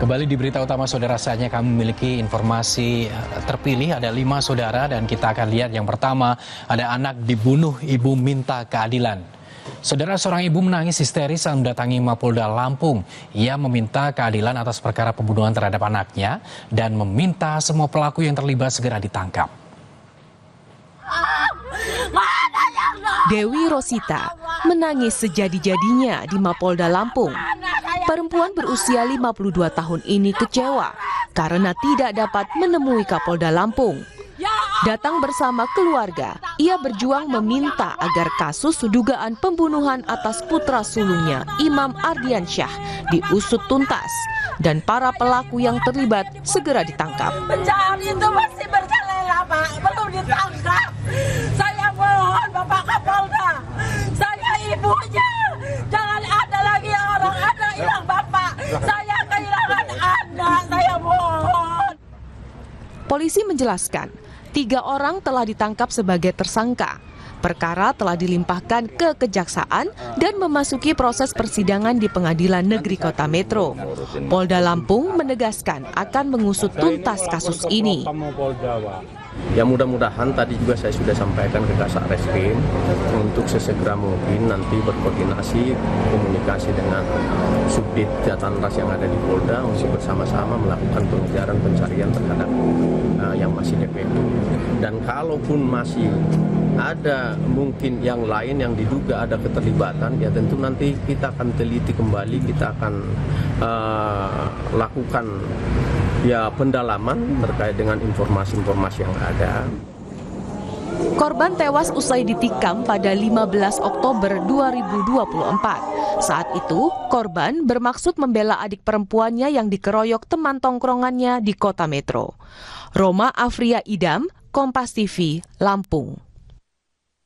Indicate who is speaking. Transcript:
Speaker 1: Kembali di berita utama saudara, saatnya kami memiliki informasi terpilih. Ada 5 saudara dan kita akan lihat yang pertama, ada anak dibunuh, ibu minta keadilan. Saudara, seorang ibu menangis histeris saat mendatangi Mapolda Lampung. Ia meminta keadilan atas perkara pembunuhan terhadap anaknya dan meminta semua pelaku yang terlibat segera ditangkap.
Speaker 2: Dewi Rosita menangis sejadi-jadinya di Mapolda Lampung. Perempuan berusia 52 tahun ini kecewa karena tidak dapat menemui Kapolda Lampung. Datang bersama keluarga, ia berjuang meminta agar kasus dugaan pembunuhan atas putra sulungnya, Imam Ardiansyah, diusut tuntas dan para pelaku yang terlibat segera ditangkap.
Speaker 3: Pencarian itu masih berjalan lama, belum ditangkap. Saya mohon Bapak Kapolda, saya ibunya, jangan ada lagi orang ada hilang Bapak. Saya kehilangan anak, saya mohon.
Speaker 2: Polisi menjelaskan, 3 orang telah ditangkap sebagai tersangka. Perkara telah dilimpahkan ke Kejaksaan dan memasuki proses persidangan di Pengadilan Negeri Kota Metro. Polda Lampung menegaskan akan mengusut tuntas kasus ini.
Speaker 4: Ya, mudah-mudahan tadi juga saya sudah sampaikan ke Kasat Reskrim untuk sesegera mungkin nanti berkoordinasi komunikasi dengan Subdit Jatan Ras yang ada di Polda untuk bersama-sama melakukan pengejaran pencarian terhadap yang masih DPO. Dan kalaupun masih ada mungkin yang lain yang diduga ada keterlibatan, ya tentu nanti kita akan teliti kembali, kita akan lakukan pendalaman terkait dengan informasi-informasi yang ada.
Speaker 2: Korban tewas usai ditikam pada 15 Oktober 2024. Saat itu, korban bermaksud membela adik perempuannya yang dikeroyok teman tongkrongannya di Kota Metro. Roma Afria Idam, Kompas TV, Lampung.